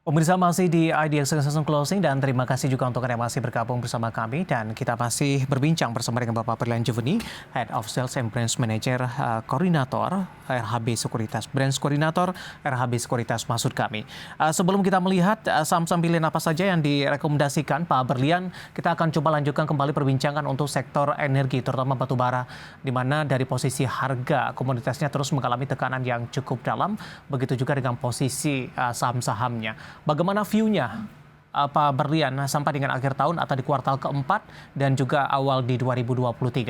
Pemirsa masih di IDX Succession Closing dan terima kasih juga untuk Anda masih bergabung bersama kami dan kita masih berbincang bersama dengan Bapak Berlian Juveni, Head of Sales and Branch Manager Koordinator RHB Sekuritas, Branch Koordinator RHB Sekuritas maksud kami. Sebelum kita melihat saham-saham pilihan apa saja yang direkomendasikan Pak Berlian, kita akan coba lanjutkan kembali perbincangan untuk sektor energi terutama batu bara di mana dari posisi harga komoditasnya terus mengalami tekanan yang cukup dalam, begitu juga dengan posisi saham-sahamnya. Bagaimana view-nya Pak Berlian sampai dengan akhir tahun atau di kuartal keempat dan juga awal di 2023?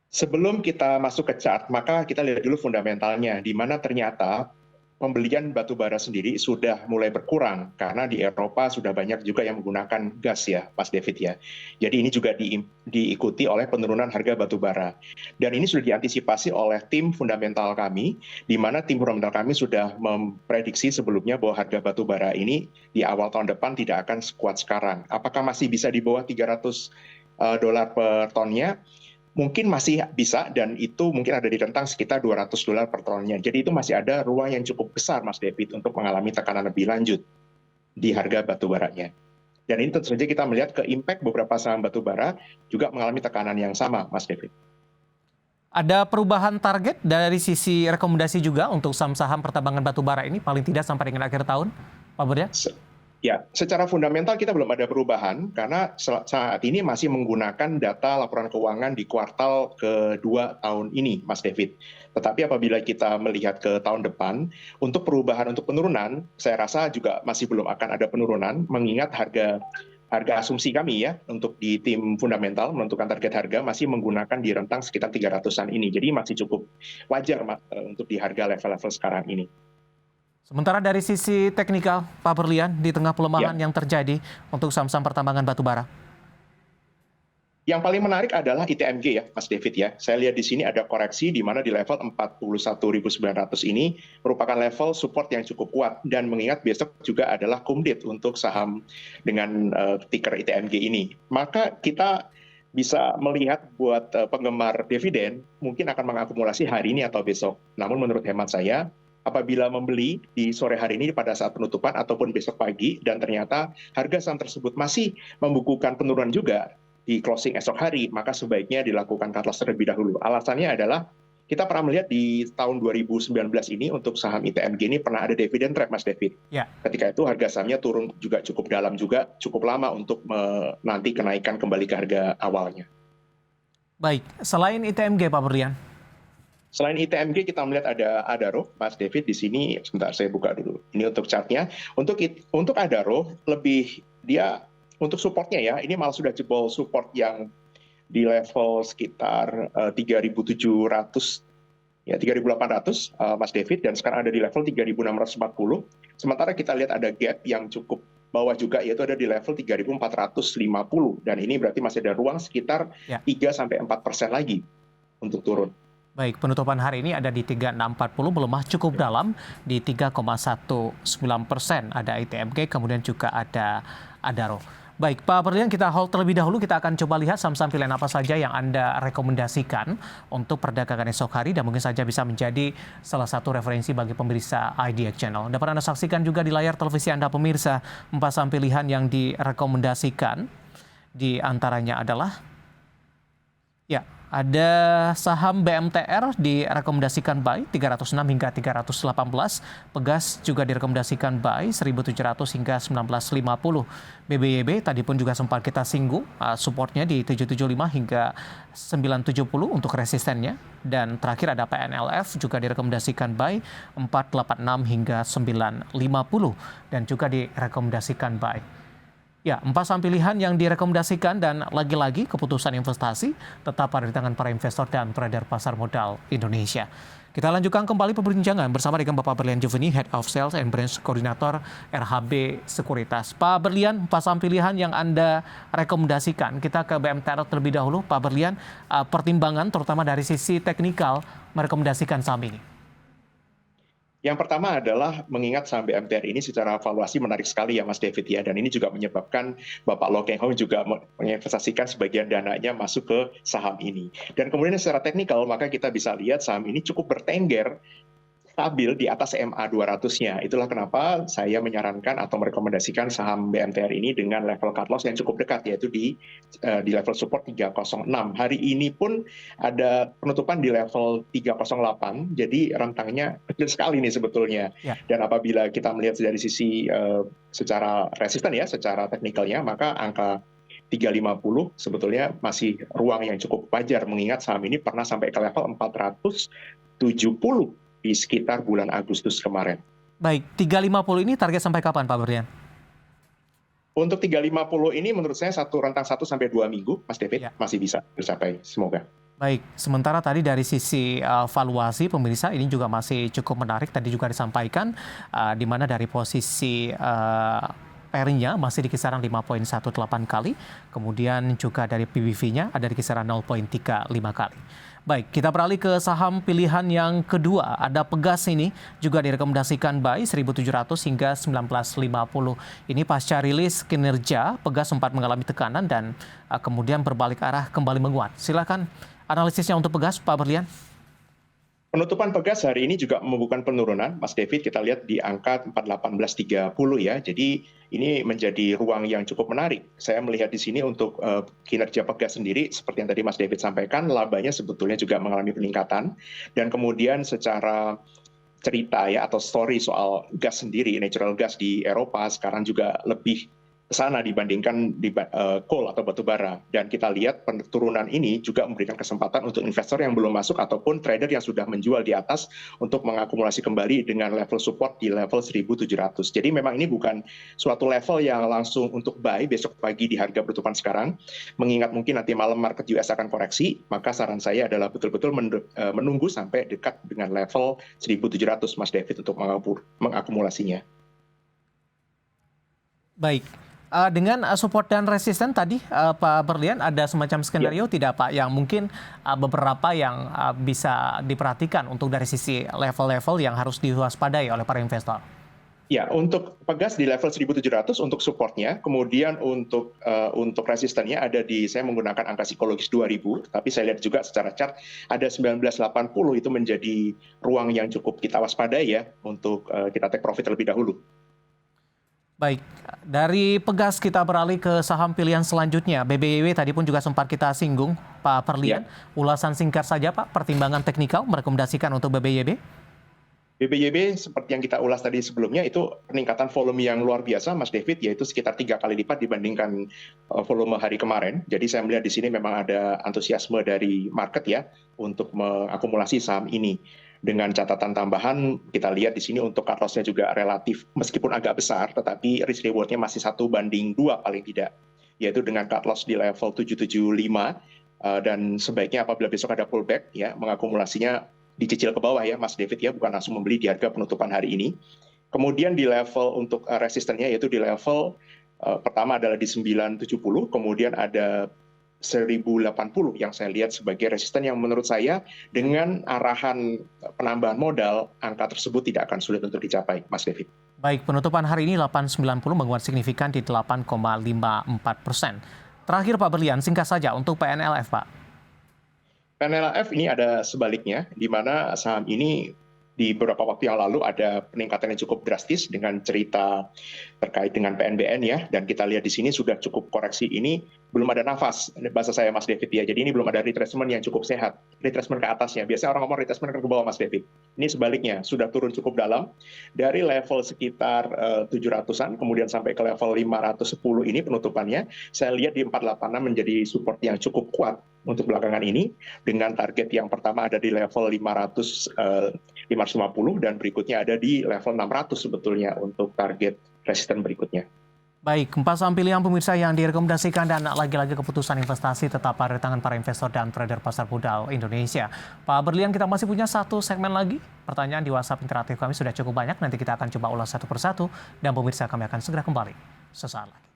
Sebelum kita masuk ke chart, maka kita lihat dulu fundamentalnya, di mana ternyata pembelian batu bara sendiri sudah mulai berkurang karena di Eropa sudah banyak juga yang menggunakan gas ya, Mas David ya. Jadi ini juga diikuti oleh penurunan harga batu bara. Dan ini sudah diantisipasi oleh tim fundamental kami, di mana tim fundamental kami sudah memprediksi sebelumnya bahwa harga batu bara ini di awal tahun depan tidak akan sekuat sekarang. Apakah masih bisa di bawah 300 dolar per tonnya? Mungkin masih bisa dan itu mungkin ada di rentang sekitar 200 dolar per tonnya. Jadi itu masih ada ruang yang cukup besar Mas David untuk mengalami tekanan lebih lanjut di harga batu baranya. Dan ini tentu saja kita melihat ke impact beberapa saham batu bara juga mengalami tekanan yang sama Mas David. Ada perubahan target dari sisi rekomendasi juga untuk saham-saham pertambangan batu bara ini paling tidak sampai dengan akhir tahun, Pak Berlian? Ya, secara fundamental kita belum ada perubahan karena saat ini masih menggunakan data laporan keuangan di kuartal kedua tahun ini, Mas David. Tetapi apabila kita melihat ke tahun depan, untuk perubahan untuk penurunan, saya rasa juga masih belum akan ada penurunan, mengingat harga asumsi kami ya untuk di tim fundamental menentukan target harga masih menggunakan di rentang sekitar 300-an ini. Jadi masih cukup wajar untuk di harga level-level sekarang ini. Sementara dari sisi teknikal, Pak Berlian, di tengah pelemahan yang terjadi untuk saham-saham pertambangan batu bara. Yang paling menarik adalah ITMG ya, Mas David ya. Saya lihat di sini ada koreksi di mana di level 41.900 ini merupakan level support yang cukup kuat. Dan mengingat besok juga adalah kumdit untuk saham dengan ticker ITMG ini. Maka kita bisa melihat buat penggemar dividen mungkin akan mengakumulasi hari ini atau besok. Namun menurut hemat saya, apabila membeli di sore hari ini pada saat penutupan ataupun besok pagi dan ternyata harga saham tersebut masih membukukan penurunan juga di closing esok hari, maka sebaiknya dilakukan cut loss terlebih dahulu. Alasannya adalah kita pernah melihat di tahun 2019 ini untuk saham ITMG ini pernah ada dividend trap, Mas David. Ya. Ketika itu harga sahamnya turun juga cukup dalam juga, cukup lama untuk nanti kenaikan kembali ke harga awalnya. Baik, selain ITMG Pak Berlian? Selain ITMG kita melihat ada Adaro, Mas David di sini. Sebentar saya buka dulu. Ini untuk chartnya. Untuk Adaro lebih dia untuk supportnya ya. Ini malah sudah jebol support yang di level sekitar 3.700 ya 3.800 Mas David dan sekarang ada di level 3.640. Sementara kita lihat ada gap yang cukup bawah juga yaitu ada di level 3.450 dan ini berarti masih ada ruang sekitar 3-4% lagi untuk turun. Baik, penutupan hari ini ada di 3640, melemah cukup dalam di 3,19%. Ada ITMG, kemudian juga ada Adaro. Baik, Pak Berlian, kita hold terlebih dahulu. Kita akan coba lihat saham-saham pilihan apa saja yang Anda rekomendasikan untuk perdagangan esok hari dan mungkin saja bisa menjadi salah satu referensi bagi pemirsa IDX Channel. Dapat Anda saksikan juga di layar televisi Anda pemirsa, 4 saham pilihan yang direkomendasikan. Di antaranya adalah ada saham BMTR direkomendasikan buy 306 hingga 318, Pegas juga direkomendasikan buy 1.700 hingga 1950. BBYB tadi pun juga sempat kita singgung supportnya di 775 hingga 970 untuk resistennya. Dan terakhir ada PNLF juga direkomendasikan buy 486 hingga 950 dan juga direkomendasikan buy. Ya, 4 saham pilihan yang direkomendasikan dan lagi-lagi keputusan investasi tetap ada di tangan para investor dan trader pasar modal Indonesia. Kita lanjutkan kembali perbincangan bersama dengan Bapak Berlian Juveni, Head of Sales and Branch Koordinator RHB Sekuritas. Pak Berlian, 4 saham pilihan yang Anda rekomendasikan. Kita ke BMTR terlebih dahulu, Pak Berlian. Pertimbangan terutama dari sisi teknikal merekomendasikan saham ini. Yang pertama adalah mengingat saham BMTR ini secara valuasi menarik sekali ya Mas David ya, dan ini juga menyebabkan Bapak Lo Keng Hong juga menginvestasikan sebagian dananya masuk ke saham ini. Dan kemudian secara teknikal maka kita bisa lihat saham ini cukup bertengger stabil di atas MA 200-nya. Itulah kenapa saya menyarankan atau merekomendasikan saham BMTR ini dengan level cut loss yang cukup dekat, yaitu di level support 306. Hari ini pun ada penutupan di level 308, jadi rentangnya kecil sekali nih sebetulnya. Ya. Dan apabila kita melihat dari sisi secara resisten ya, secara teknikalnya, maka angka 350 sebetulnya masih ruang yang cukup wajar, mengingat saham ini pernah sampai ke level 470 di sekitar bulan Agustus kemarin. Baik, 350 ini target sampai kapan Pak Berlian? Untuk 350 ini menurut saya rentang 1 sampai 2 minggu, Mas David, masih bisa tercapai, semoga. Baik, sementara tadi dari sisi valuasi pemirsa ini juga masih cukup menarik, tadi juga disampaikan di mana dari posisi PER-nya masih di kisaran 5,18 kali, kemudian juga dari PBV-nya ada di kisaran 0,35 kali. Baik, kita beralih ke saham pilihan yang kedua. Ada Pegas ini juga direkomendasikan buy 1.700 hingga 19.50. Ini pasca rilis kinerja, Pegas sempat mengalami tekanan dan kemudian berbalik arah kembali menguat. Silakan analisisnya untuk Pegas, Pak Berlian. Penutupan Pegas hari ini juga membukukan penurunan, Mas David, kita lihat di angka 418.30 ya. Jadi ini menjadi ruang yang cukup menarik. Saya melihat di sini untuk kinerja Pegas sendiri, seperti yang tadi Mas David sampaikan, labanya sebetulnya juga mengalami peningkatan. Dan kemudian secara cerita ya atau story soal gas sendiri, natural gas di Eropa sekarang juga lebih ke sana dibandingkan di coal atau batu bara. Dan kita lihat penurunan ini juga memberikan kesempatan untuk investor yang belum masuk ataupun trader yang sudah menjual di atas untuk mengakumulasi kembali dengan level support di level 1.700. Jadi memang ini bukan suatu level yang langsung untuk buy besok pagi di harga penutupan sekarang. Mengingat mungkin nanti malam market US akan koreksi, maka saran saya adalah betul-betul menunggu sampai dekat dengan level 1.700, Mas David, untuk mengakumulasinya. Baik. Dengan support dan resisten tadi Pak Berlian ada semacam skenario tidak Pak yang mungkin beberapa yang bisa diperhatikan untuk dari sisi level-level yang harus diwaspadai oleh para investor? Ya, untuk Pegas di level 1.700 untuk supportnya, kemudian untuk resistennya ada saya menggunakan angka psikologis 2.000, tapi saya lihat juga secara chart ada 1980 itu menjadi ruang yang cukup kita waspadai ya untuk kita take profit terlebih dahulu. Baik, dari Pegas kita beralih ke saham pilihan selanjutnya. BBYW tadi pun juga sempat kita singgung, Pak Berlian. Ulasan singkat saja Pak, pertimbangan teknikal merekomendasikan untuk BBYW? BBYW seperti yang kita ulas tadi sebelumnya itu peningkatan volume yang luar biasa, Mas David, yaitu sekitar 3 kali lipat dibandingkan volume hari kemarin. Jadi saya melihat di sini memang ada antusiasme dari market ya untuk mengakumulasi saham ini. Dengan catatan tambahan, kita lihat di sini untuk cut loss-nya juga relatif, meskipun agak besar, tetapi risk reward-nya masih 1:2 paling tidak. Yaitu dengan cut loss di level 775, dan sebaiknya apabila besok ada pullback, ya mengakumulasinya dicicil ke bawah ya, Mas David ya, bukan langsung membeli di harga penutupan hari ini. Kemudian di level untuk resistennya, yaitu di level pertama adalah di 970, kemudian ada 1080 yang saya lihat sebagai resisten yang menurut saya dengan arahan penambahan modal, angka tersebut tidak akan sulit untuk dicapai, Mas David. Baik, penutupan hari ini 890 menguat signifikan di 8,54%. Terakhir Pak Berlian, singkat saja untuk PNLF Pak. PNLF ini ada sebaliknya, di mana saham ini di beberapa waktu yang lalu ada peningkatan yang cukup drastis dengan cerita terkait dengan PNBN ya, dan kita lihat di sini sudah cukup koreksi ini belum ada nafas, bahasa saya Mas David ya, jadi ini belum ada retracement yang cukup sehat, retracement ke atasnya, biasanya orang ngomong retracement ke bawah Mas David, ini sebaliknya, sudah turun cukup dalam, dari level sekitar 700-an, kemudian sampai ke level 510 ini penutupannya, saya lihat di 486 menjadi support yang cukup kuat untuk belakangan ini, dengan target yang pertama ada di level 550 dan berikutnya ada di level 600 sebetulnya untuk target resisten berikutnya. Baik, 4 saham pilihan pemirsa yang direkomendasikan dan lagi-lagi keputusan investasi tetap pada tangan para investor dan trader pasar modal Indonesia. Pak Berlian, kita masih punya satu segmen lagi. Pertanyaan di WhatsApp interaktif kami sudah cukup banyak, nanti kita akan coba ulas satu persatu dan pemirsa kami akan segera kembali sesaat lagi.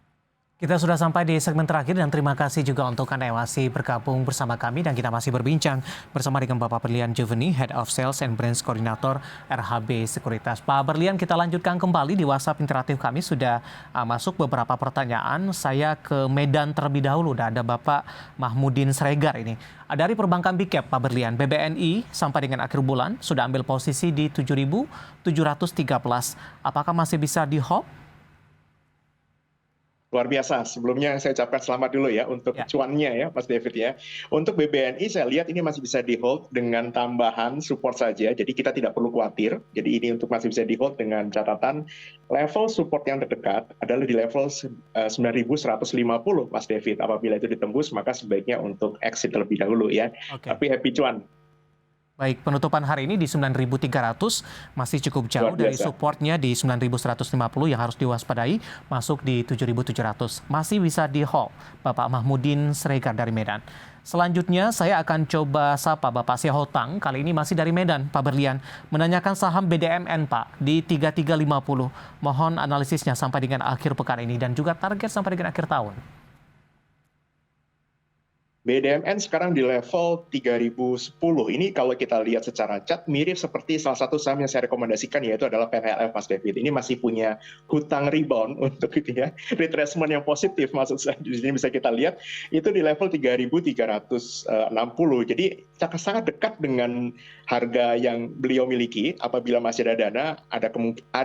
Kita sudah sampai di segmen terakhir dan terima kasih juga untuk Anda yang masih bergabung bersama kami dan kita masih berbincang bersama dengan Bapak Berlian Juveni, Head of Sales and Brands Coordinator RHB Sekuritas. Pak Berlian, kita lanjutkan kembali di WhatsApp interaktif kami sudah masuk beberapa pertanyaan. Saya ke Medan terlebih dahulu dan ada Bapak Mahmudin Sregar ini. Dari perbankan Big Cap, Pak Berlian, BBNI sampai dengan akhir bulan sudah ambil posisi di 7.713. Apakah masih bisa di hold? Luar biasa. Sebelumnya saya ucapkan selamat dulu ya untuk cuannya ya Mas David ya. Untuk BBNI saya lihat ini masih bisa di hold dengan tambahan support saja. Jadi kita tidak perlu khawatir. Jadi ini untuk masih bisa di hold dengan catatan level support yang terdekat adalah di level 9.150 Mas David. Apabila itu ditembus maka sebaiknya untuk exit terlebih dahulu ya. Tapi happy cuan. Baik, penutupan hari ini di 9.300 masih cukup jauh dari supportnya di 9.150 yang harus diwaspadai, masuk di 7.700. Masih bisa di hold, Bapak Mahmudin Sregar dari Medan. Selanjutnya saya akan coba sapa Bapak Syahotang, kali ini masih dari Medan, Pak Berlian, menanyakan saham BDMN Pak di 3350. Mohon analisisnya sampai dengan akhir pekan ini dan juga target sampai dengan akhir tahun. BDMN sekarang di level 3010. Ini kalau kita lihat secara chart mirip seperti salah satu saham yang saya rekomendasikan yaitu adalah PPLF Mas David. Ini masih punya hutang rebound untuk itu ya, retracement yang positif maksud saya. Di sini bisa kita lihat itu di level 3360. Jadi sangat dekat dengan harga yang beliau miliki. Apabila masih ada dana, ada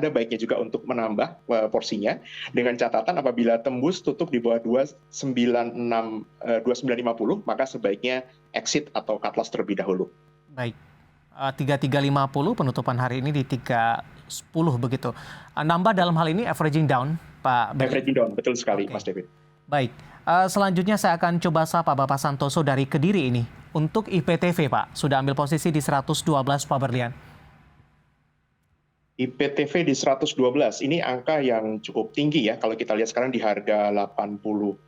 baiknya juga untuk menambah porsinya dengan catatan apabila tembus tutup di bawah 2950 maka sebaiknya exit atau cut loss terlebih dahulu. Baik, 3350 penutupan hari ini di 310 begitu. Nambah dalam hal ini averaging down, Pak Berlian. Averaging down, betul sekali Mas David. Baik, selanjutnya saya akan coba sapa Bapak Santoso dari Kediri ini. Untuk IPTV Pak, sudah ambil posisi di 112 Pak Berlian. IPTV di 112, ini angka yang cukup tinggi ya. Kalau kita lihat sekarang di harga 80,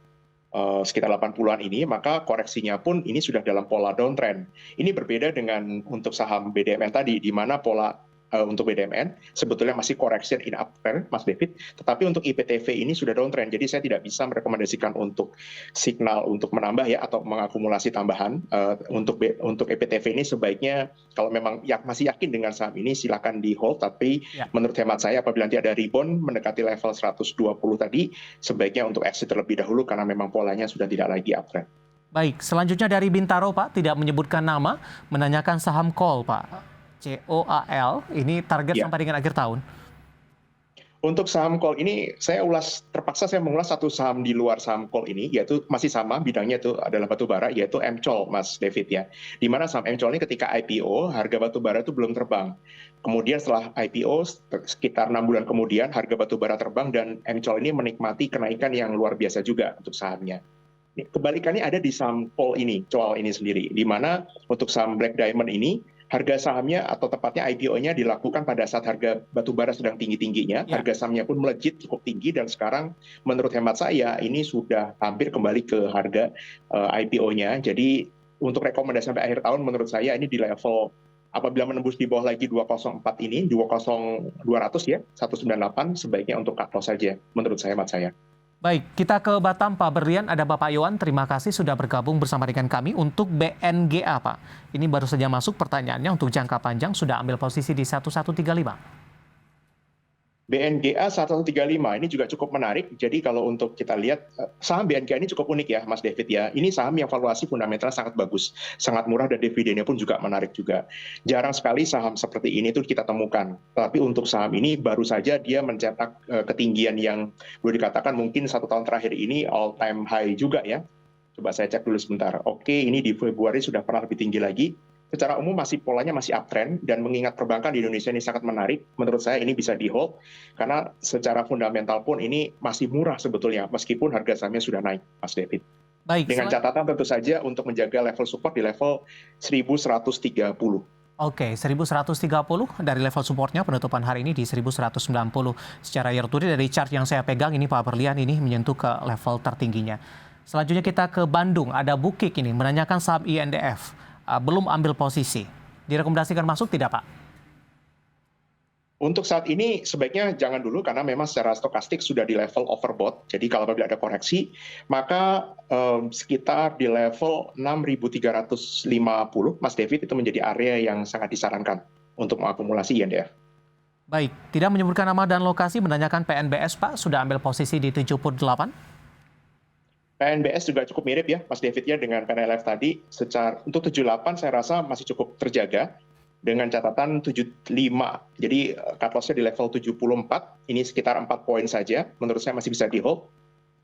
sekitar 80-an ini, maka koreksinya pun ini sudah dalam pola downtrend. Ini berbeda dengan untuk saham BDMN tadi, di mana pola untuk BDMN sebetulnya masih correction in uptrend, Mas David. Tetapi untuk IPTV ini sudah downtrend, jadi saya tidak bisa merekomendasikan untuk signal untuk menambah ya atau mengakumulasi tambahan. Untuk IPTV ini sebaiknya kalau memang masih yakin dengan saham ini silakan di hold. Tapi menurut hemat saya apabila nanti ada rebound mendekati level 120 tadi, sebaiknya untuk exit terlebih dahulu karena memang polanya sudah tidak lagi uptrend. Baik, selanjutnya dari Bintaro Pak, tidak menyebutkan nama, menanyakan saham call Pak. COAL, ini target sampai dengan akhir tahun. Untuk saham call ini terpaksa saya mengulas satu saham di luar saham call ini, yaitu masih sama bidangnya itu adalah batubara, yaitu MCOL Mas David ya. Di mana saham MCOL ini ketika IPO harga batubara itu belum terbang. Kemudian setelah IPO sekitar 6 bulan kemudian harga batubara terbang dan MCOL ini menikmati kenaikan yang luar biasa juga untuk sahamnya. Kebalikannya ada di saham call ini, COAL ini sendiri, di mana untuk saham Black Diamond ini harga sahamnya atau tepatnya IPO-nya dilakukan pada saat harga batubara sedang tinggi-tingginya, harga sahamnya pun melejit cukup tinggi dan sekarang menurut hemat saya ini sudah hampir kembali ke harga IPO-nya. Jadi untuk rekomendasi sampai akhir tahun menurut saya ini di level apabila menembus di bawah lagi 204 ini, 200 ya, 198 sebaiknya untuk cut loss saja menurut saya hemat saya. Baik, kita ke Batam Pak Berlian, ada Bapak Iwan, terima kasih sudah bergabung bersama dengan kami untuk BNGA Pak. Ini baru saja masuk pertanyaannya untuk jangka panjang sudah ambil posisi di 1135. BNGA 1135 ini juga cukup menarik. Jadi kalau untuk kita lihat saham BNGA ini cukup unik ya Mas David ya. Ini saham yang valuasi fundamental sangat bagus, sangat murah dan dividennya pun juga menarik juga. Jarang sekali saham seperti ini tuh kita temukan. Tapi untuk saham ini baru saja dia mencetak ketinggian yang boleh dikatakan mungkin 1 tahun terakhir ini all time high juga ya. Coba saya cek dulu sebentar. Oke, ini di Februari sudah pernah lebih tinggi lagi. Secara umum polanya masih uptrend dan mengingat perbankan di Indonesia ini sangat menarik, menurut saya ini bisa di hold karena secara fundamental pun ini masih murah sebetulnya meskipun harga sahamnya sudah naik, Mas David. Baik, dengan catatan tentu saja untuk menjaga level support di level 1130. Oke, 1130 dari level supportnya penutupan hari ini di 1190. Secara year to date dari chart yang saya pegang ini Pak Berlian ini menyentuh ke level tertingginya. Selanjutnya kita ke Bandung, ada Bukik ini menanyakan saham INDF. Belum ambil posisi. Direkomendasikan masuk tidak Pak? Untuk saat ini sebaiknya jangan dulu karena memang secara stokastik sudah di level overbought. Jadi kalau apabila ada koreksi, maka sekitar di level 6.350, Mas David, itu menjadi area yang sangat disarankan untuk mengakumulasi INDF. Baik, tidak menyebutkan nama dan lokasi, menanyakan PNBS Pak, sudah ambil posisi di 78? PNBS juga cukup mirip ya, Mas David ya, dengan PNLF tadi. Untuk 78 saya rasa masih cukup terjaga dengan catatan 75. Jadi cut loss-nya di level 74, ini sekitar 4 poin saja. Menurut saya masih bisa di-hold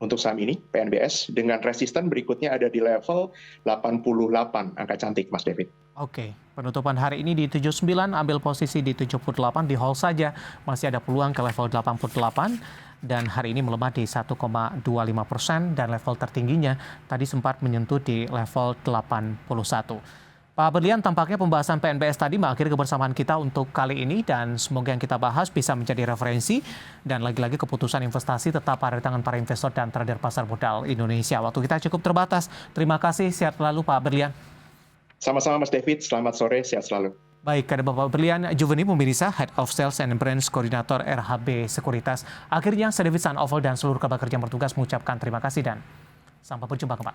untuk saham ini, PNBS. Dengan resisten berikutnya ada di level 88, angka cantik Mas David. Oke, penutupan hari ini di 79, ambil posisi di 78, di hold saja. Masih ada peluang ke level 88. Dan hari ini melemah di 1,25% dan level tertingginya tadi sempat menyentuh di level 81. Pak Berlian, tampaknya pembahasan PNBS tadi mengakhiri kebersamaan kita untuk kali ini dan semoga yang kita bahas bisa menjadi referensi dan lagi-lagi keputusan investasi tetap ada di tangan para investor dan trader pasar modal Indonesia. Waktu kita cukup terbatas. Terima kasih, sehat selalu Pak Berlian. Sama-sama Mas David, selamat sore, sehat selalu. Baik, ada Bapak Berlian Juveni, pemirsa, Head of Sales and Brands Koordinator RHB Sekuritas. Akhirnya, saya David Sanoval dan seluruh kerabat kerja bertugas mengucapkan terima kasih dan sampai berjumpa Pak.